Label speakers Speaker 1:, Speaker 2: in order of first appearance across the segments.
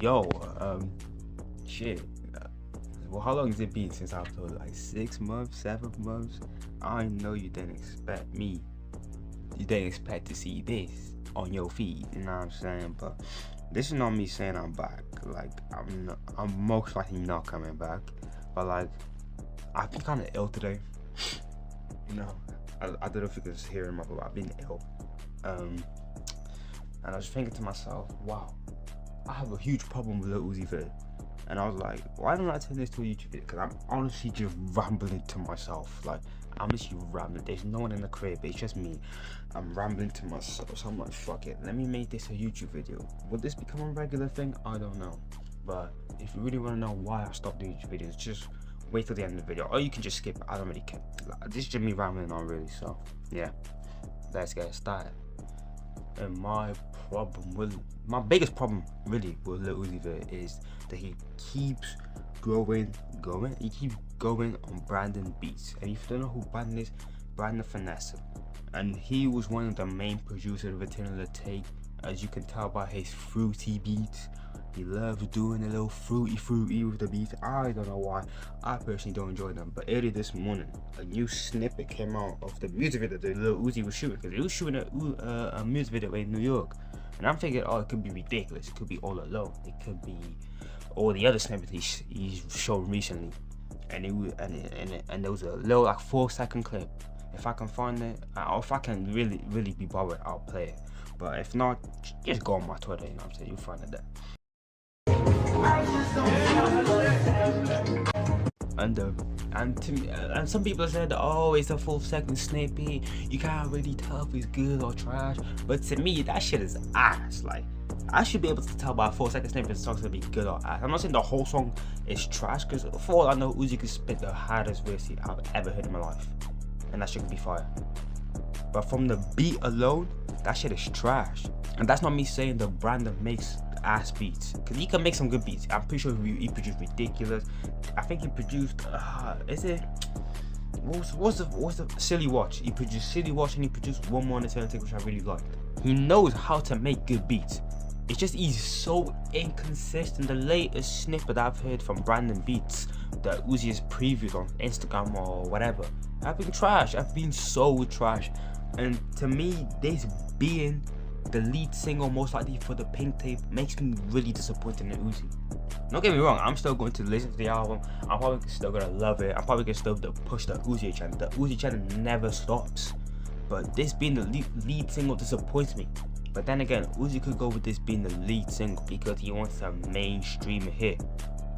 Speaker 1: Yo, shit. Well, how long has it been since I uploaded? Like 6 months, 7 months? I know you didn't expect me. You didn't expect to see this on your feed, you know what I'm saying? But this is not me saying I'm back. Like, I'm most likely not coming back. But like, I've been kind of ill today. You know, I don't know if you can hear him, but I've been ill. And I was thinking to myself, wow, I have a huge problem with Lil Uzi Vert. And I was like, why don't I turn this to a YouTube video? Because I'm honestly just rambling to myself. Like, I'm literally rambling. There's no one in the crib, it's just me. I'm rambling to myself. So I'm like, fuck it, let me make this a YouTube video. Will this become a regular thing? I don't know. But if you really want to know why I stopped doing YouTube videos, just wait till the end of the video. Or you can just skip it, I don't really care. Like, this is just me rambling on, really. So, yeah, let's get started. And my biggest problem really with Lil Uzi Vert is that he keeps going. He keeps going on Brandon beats. And if you don't know who Brandon is, Brandon Finesse. And he was one of the main producers of Return of the Take, as you can tell by his fruity beats. He loves doing a little fruity with the beats. I don't know why. I personally don't enjoy them. But early this morning, a new snippet came out of the music video that Lil Uzi was shooting. Because he was shooting a music video in New York. And I'm thinking, oh, it could be ridiculous. It could be All Alone. It could be all the other snippets he's shown recently. And there was a little like 4-second clip. If I can find it, or if I can really be bothered, I'll play it. But if not, just go on my Twitter, you know what I'm saying? You'll find it there. And some people said, oh, it's a 4-second snippet, you can't really tell if it's good or trash. But to me, that shit is ass. Like, I should be able to tell by a 4-second snippet if the song's gonna be good or ass. I'm not saying the whole song is trash, because for all I know, Uzi could spit the hardest verse I've ever heard in my life, and that shit could be fire. But from the beat alone, that shit is trash. And that's not me saying that Brandon makes ass beats, because he can make some good beats. I'm pretty sure he produced Ridiculous. I think he produced what's the Silly Watch. He produced Silly Watch, and he produced One More on Eternity, which I really liked. He knows how to make good beats. It's just he's so inconsistent. The latest snippet I've heard from Brandon Beats that Uzi has previewed on Instagram or whatever, I've been trash. I've been so trash. And to me, this being the lead single most likely for the Pink Tape makes me really disappointed in Uzi. Don't get me wrong, I'm still going to listen to the album. I'm probably still gonna love it. I'm probably gonna still push the Uzi channel. The Uzi channel never stops. But this being the lead single disappoints me. But then again, Uzi could go with this being the lead single because he wants a mainstream hit.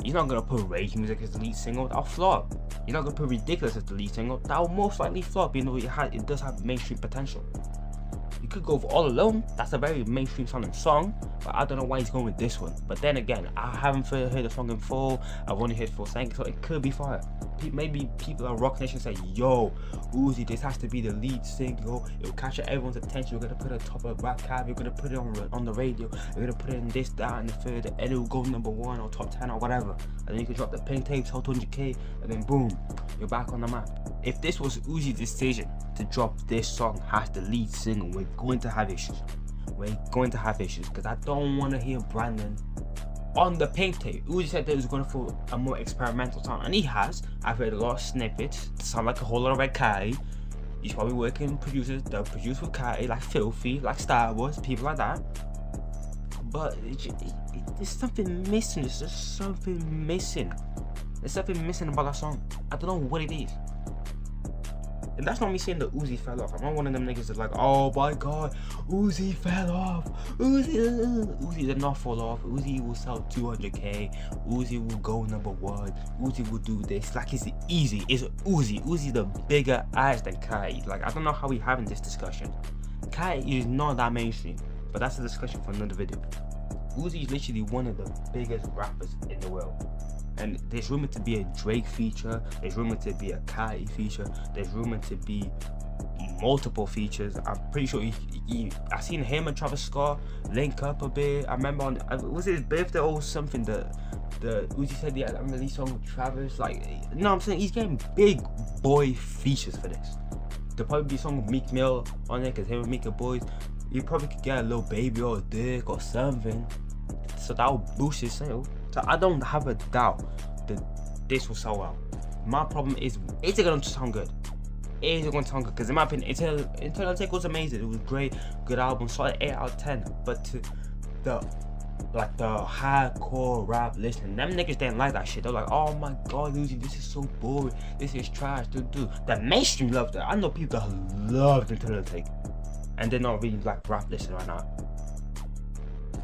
Speaker 1: He's not gonna put Rage Music as the lead single, that'll flop. He's not gonna put Ridiculous as the lead single, that'll most likely flop, even though it does have mainstream potential. You could go for All Alone, that's a very mainstream sounding song, but I don't know why he's going with this one. But then again, I haven't heard the song in full, I've only heard 4 seconds, so it could be fire. Maybe people at Rock Nation say, yo, Uzi, this has to be the lead single, it'll catch everyone's attention, we're gonna put it on top of rap cab, we're gonna put it on the radio, we're gonna put it in this, that, and the third, and it'll go #1 or top 10 or whatever. And then you can drop the Pink Tape, sell 200k, and then boom, you're back on the map. If this was Uzi's decision to drop this song as the lead single, we're going to have issues. We're going to have issues, because I don't want to hear Brandon on the Pink Tape. Uzi said that he was going for a more experimental sound, and he has. I've heard a lot of snippets to sound like a whole lot of Red Kai. He's probably working producers that produce with Kai, like Filthy, like Star Wars, people like that. But there's something missing. There's just something missing. There's something missing about that song. I don't know what it is. And that's not me saying that Uzi fell off. I'm not one of them niggas that's like, oh my god, Uzi fell off. Uzi did not fall off. Uzi will sell 200k. Uzi will go #1. Uzi will do this. Like, it's easy. It's Uzi. Uzi the bigger eyes than Kai. Like, I don't know how we having this discussion. Kai is not that mainstream, but that's a discussion for another video. Uzi is literally one of the biggest rappers in the world. And there's rumored to be a Drake feature, there's rumored to be a Kai feature, there's rumored to be multiple features. I'm pretty sure I seen him and Travis Scott link up a bit. I remember was it his birthday or something that Uzi said he had a release song with Travis. Like, you know what I'm saying? He's getting big boy features for this. There'll probably be a song with Meek Mill on it, because him and Meek are boys. You probably could get a Lil Baby or a Dick or something. so that will boost his sale. So I don't have a doubt that this will sell well. My problem is it going to sound good? Is it going to sound good? Because in my opinion, Internal Take was amazing. It was great, good album, solid 8 out of 10. But to the hardcore rap listening, them niggas didn't like that shit. They're like, oh my god, Uzi, this is so boring, this is trash, dude. The mainstream loved it. I know people that loved Internal Take, and they're not really like rap listening right now.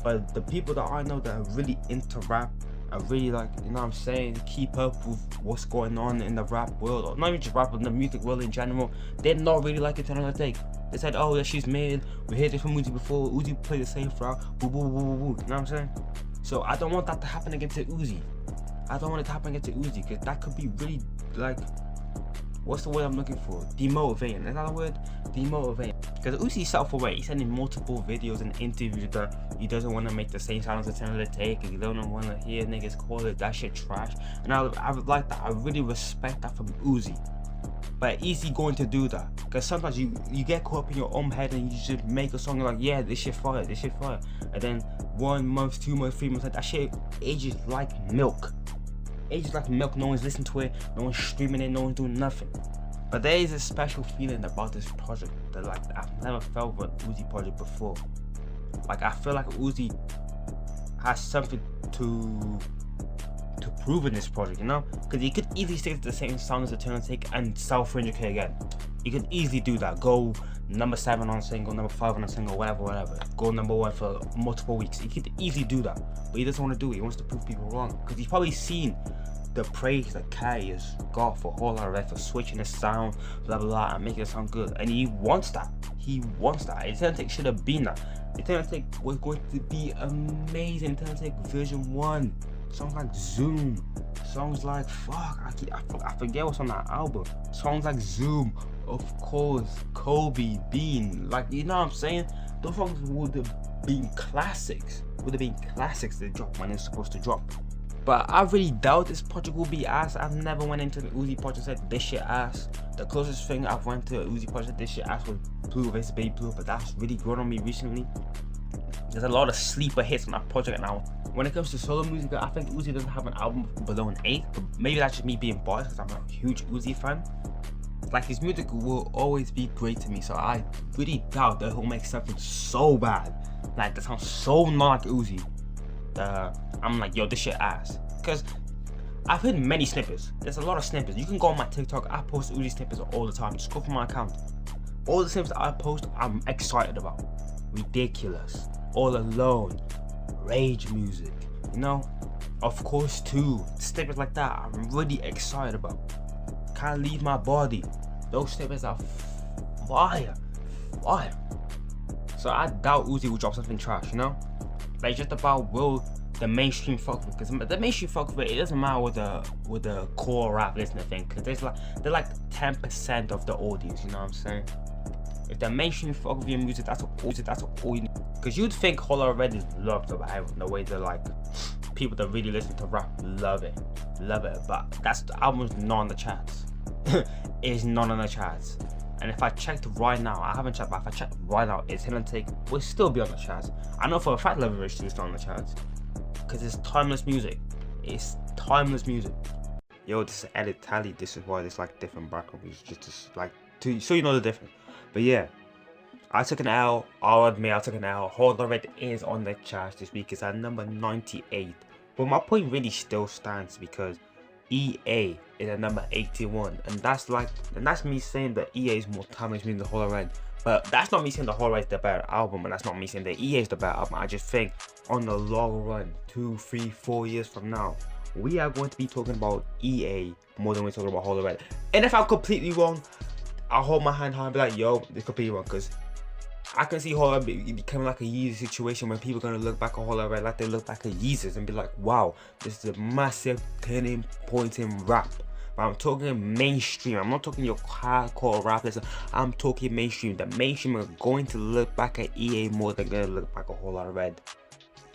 Speaker 1: But the people that I know that are really into rap, are really like, you know what I'm saying, keep up with what's going on in the rap world, or not even just rap, but in the music world in general, they're not really like Internal Take. They said, oh yeah, she's mid, we heard this from Uzi before, Uzi played the same route, boo boo boo boo boo, you know what I'm saying? So I don't want that to happen again to Uzi. I don't want it to happen again to Uzi, because that could be really, like, what's the word I'm looking for? Demotivating. Is that a word? Demotivating. Because Uzi's self-aware. He's sending multiple videos and interviews that he doesn't want to make the same sound as Internal Take. He don't want to hear niggas call it that shit trash. And I would like that. I really respect that from Uzi. But is he going to do that? Because sometimes you get caught up in your own head and you just make a song like, yeah, this shit fire, this shit fire. And then 1 month, 2 months, 3 months, that shit ages like milk. Ages like milk, no one's listening to it, no one's streaming it, no one's doing nothing. But there is a special feeling about this project that, like, I've never felt with an Uzi project before. Like, I feel like Uzi has something to prove in this project, you know? Because he could easily stick to the same song as Internal Take and sell 300k again. He could easily do that. Go number 7 on a single, number 5 on a single, whatever. Go number 1 for multiple weeks. He could easily do that. But he doesn't want to do it. He wants to prove people wrong. Because he's probably seen the praise that Kai has got for Whole Lotta Red, for switching his sound, blah blah blah, and making it sound good. And he wants that. He wants that. Internal Take should have been that. Internal Take was going to be amazing. Internal Take version 1. Songs like Zoom. Songs like I forget what's on that album. Songs like Zoom, of course, Kobe, Bean. Like, you know what I'm saying? Those songs would have been classics. Would have been classics to drop when it's supposed to drop. But I really doubt this project will be ass. I've never went into the Uzi project and said this shit ass. The closest thing I've went to a Uzi project this shit ass was Blue vs Baby Blue, but that's really grown on me recently. There's a lot of sleeper hits on that project now. When it comes to solo music, I think Uzi doesn't have an album below an 8, but maybe that's just me being biased because I'm a huge Uzi fan. Like, his music will always be great to me, so I really doubt that he'll make something so bad, like that sounds so not like Uzi, that I'm like, yo, this shit ass. Because I've heard many snippets. There's a lot of snippets. You can go on my TikTok. I post Uzi snippets all the time. Just go from my account. All the snippets that I post, I'm excited about. Ridiculous. All Alone. Rage music. You know? Of course, too. Snippets like that, I'm really excited about. Can't Leave My Body. Those snippets are fire. Fire. So I doubt Uzi will drop something trash, you know? Like, just about will the mainstream fuck with, because the mainstream fuck with it doesn't matter with the core rap listener thing, because they're like 10% of the audience, you know what I'm saying? If the mainstream fuck with your music, that's all you need. Because you'd think Whole Lotta Red is loved by everyone, the way they're like, people that really listen to rap love it, but that's the album's not on the charts. It's not on the charts. And if I checked right now, I haven't checked, but if I checked right now, it's Internal Take will still be on the charts. I know for a fact Leverage 2 is still on the charts. Because it's timeless music. It's timeless music. Yo, this is edit tally. This is why there's like different background music. Just like, so you know the difference. But yeah, I took an L. I'll admit I took an L. Whole Lotta Red is on the charts this week. It's at number 98. But my point really still stands because EA is at number 81, and that's me saying that EA is more timeless music than the Whole Lotta Red. But that's not me saying the Whole Lotta Red is the better album, and that's not me saying that EA is the better album. I just think on the long run, 2, 3, 4 years from now, we are going to be talking about EA more than we're talking about Whole Lotta Red. And if I'm completely wrong, I'll hold my hand high and be like, yo, this completely wrong, because I can see Whole Lotta Red becoming like a Yeezus situation when people are going to look back at Whole Lotta Red like they look back at Yeezus and be like, wow, this is a massive turning point in rap. But I'm talking mainstream. I'm not talking your hardcore rap listen. I'm talking mainstream. The mainstream are going to look back at EA more than going to look back at Whole Lotta Red.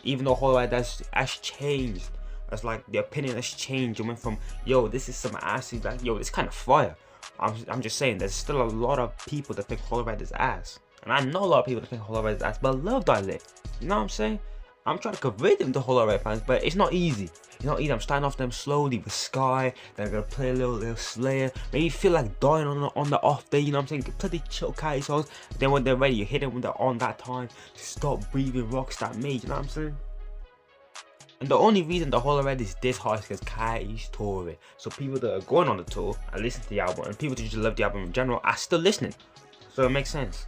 Speaker 1: Even though Whole Lotta Red has changed. That's like the opinion has changed. It went from, yo, this is some ass, like, yo, it's kind of fire. I'm just saying, there's still a lot of people that think Whole Lotta Red is ass. And I know a lot of people that think Whole Lotta Red is ass, but love that lit. You know what I'm saying? I'm trying to convert them to Hollow Red fans, but it's not easy. It's not easy. I'm starting off them slowly with Sky, then I'm gonna play a little Slayer. Maybe feel like dying on the off day, you know what I'm saying? Play the chill Kai songs. Then when they're ready, you hit them when they're on that time to stop breathing rocks that made, you know what I'm saying? And the only reason the Hollow Red is this hard is because Kai's touring. So people that are going on the tour and listen to the album, and people that just love the album in general are still listening. So it makes sense.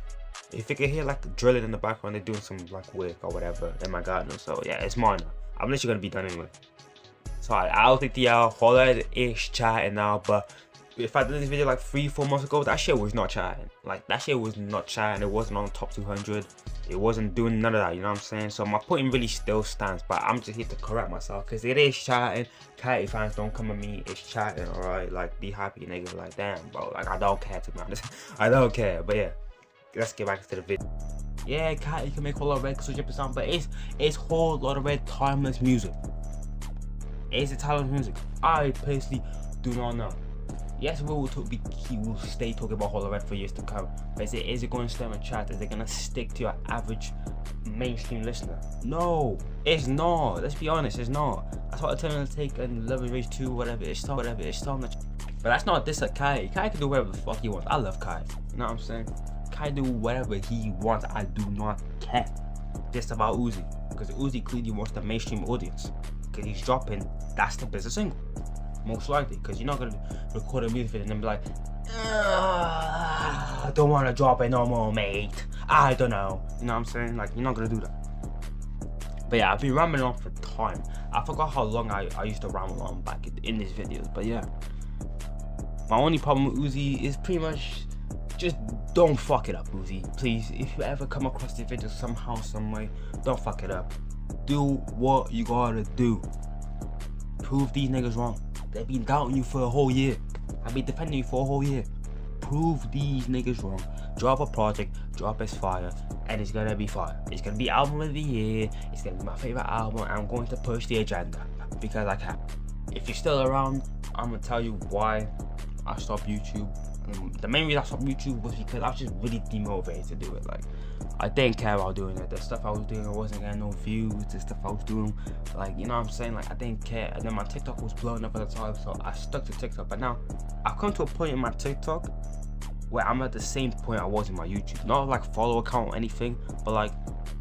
Speaker 1: If you can hear like drilling in the background, they're doing some like work or whatever in my garden. So yeah, it's minor. I'm literally gonna be done anyway. So I'll take the Hollow Red is chatting now, but if I did this video like 3-4 months ago, that shit was not chatting. Like that shit was not chatting. It wasn't on the top 200. It wasn't doing none of that, you know what I'm saying? So my point really still stands, but I'm just here to correct myself because it is chatting. Katy fans, don't come at me, it's chatting, alright? Like be happy, nigga. Like damn, bro. Like I don't care, to be honest. I don't care, but yeah. Let's get back to the video. Yeah, Katy can make Hollow Red 100%, but it's whole lot of red timeless music. It's a timeless music. I personally do not know. Yes, we will stay talking about Hollow Red for years to come, but is it going to stay on chat? Is it going to stick to your average mainstream listener? No, it's not. Let's be honest, it's not. That's what I tell them to take and Love is Rage 2, whatever. It's still whatever. It's still not. But that's not this at Kai. Kai can do whatever the fuck he wants. I love Kai. You know what I'm saying? Kai do whatever he wants. I do not care. Just about Uzi, because Uzi clearly wants the mainstream audience. Because he's dropping that's the business single. Most likely, because you're not gonna record a music video and then be like, I don't want to drop it no more, mate. I don't know. You know what I'm saying? Like, you're not gonna do that. But yeah, I've been rambling on for time. I forgot how long I used to ramble on back in these videos. But yeah, my only problem with Uzi is pretty much just don't fuck it up, Uzi. Please, if you ever come across this video somehow, some way, don't fuck it up. Do what you gotta do. Prove these niggas wrong. They've been doubting you for a whole year. I've been defending you for a whole year. Prove these niggas wrong. Drop a project, drop as fire, and it's gonna be fire. It's gonna be album of the year. It's gonna be my favorite album. And I'm going to push the agenda because I can. If you're still around, I'm gonna tell you why I stopped YouTube. The main reason I stopped YouTube was because I was just really demotivated to do it. Like, I didn't care about doing it. The stuff I was doing, I wasn't getting no views. The stuff I was doing, like, you know what I'm saying? Like, I didn't care. And then my TikTok was blowing up at the time, so I stuck to TikTok. But now, I've come to a point in my TikTok where I'm at the same point I was in my YouTube. Not like follow account or anything, but like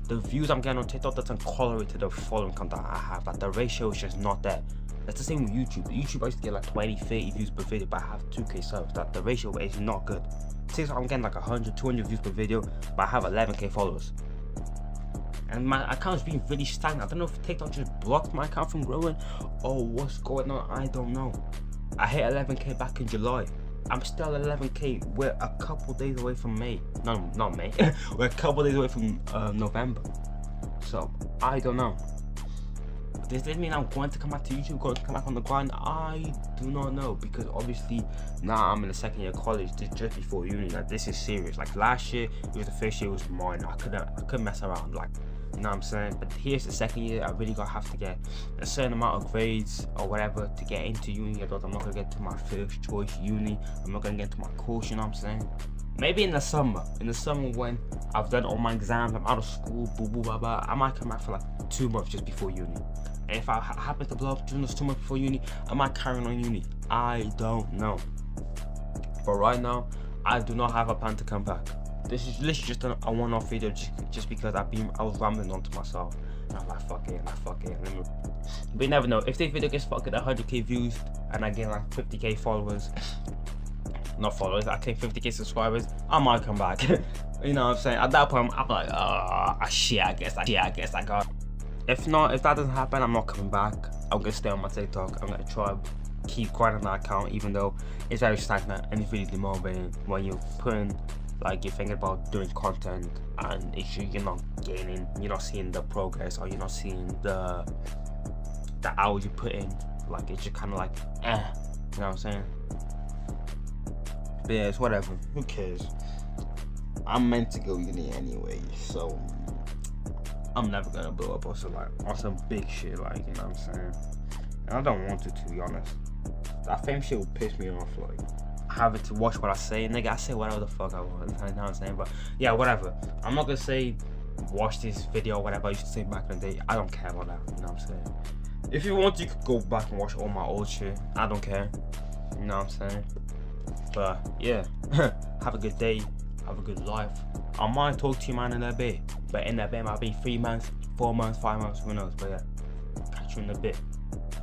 Speaker 1: the views I'm getting on TikTok doesn't correlate to the following account that I have. Like, the ratio is just not there. That's the same with YouTube. YouTube I used to get like 20-30 views per video, but I have 2k subs. That the ratio is not good. TikTok I'm getting like 100-200 views per video, but I have 11k followers. And my account's being really stagnant. I don't know if TikTok just blocked my account from growing or what's going on. I don't know. I hit 11k back in July. I'm still at 11k. We're a couple days away from May. No, not May. We're a couple days away from November. So I don't know. Does this mean I'm going to come back to YouTube, going to come back on the grind? I do not know, because obviously now I'm in the second year of college, just before uni. Like, this is serious. Like, last year, it was the first year, it was mine. I couldn't mess around, like, you know what I'm saying? But here's the second year, I really have to get a certain amount of grades or whatever to get into uni. I'm not gonna get to my first choice uni. I'm not gonna get to my course, you know what I'm saying? Maybe in the summer when I've done all my exams, I'm out of school, blah blah, I might come back for like 2 months just before uni. And if I happen to blow up during those 2 months before uni, I might carry on uni. I don't know. But right now, I do not have a plan to come back. This is literally just a one-off video, just because I was rambling on to myself. And I'm like, fuck it. But you never know. If this video gets fucking 100k views and I get like 50k followers, not followers, I take 50k subscribers, I might come back. You know what I'm saying? At that point, I'm like, shit, I guess I got. If not, if that doesn't happen, I'm not coming back. I'm gonna stay on my TikTok. I'm gonna try keep grinding that account, even though it's very stagnant and it's really demotivating when you're putting, like, you're thinking about doing content and you're not gaining, you're not seeing the progress, or you're not seeing the hours you put in. Like, it's just kind of like, you know what I'm saying? But yeah, it's whatever. Who cares? I'm meant to go uni anyway, so I'm never gonna blow up on some big shit, like, you know what I'm saying? And I don't want to be honest. That fame shit will piss me off, like, having to watch what I say. Nigga, I say whatever the fuck I want, you know what I'm saying? But yeah, whatever. I'm not gonna say watch this video, whatever I used to say back in the day. I don't care about that, you know what I'm saying? If you want, you could go back and watch all my old shit. I don't care, you know what I'm saying? But yeah, have a good day, have a good life. I might talk to you, man, in a bit, but in a bit might be 3 months, 4 months, 5 months, who knows? But yeah, catch you in a bit.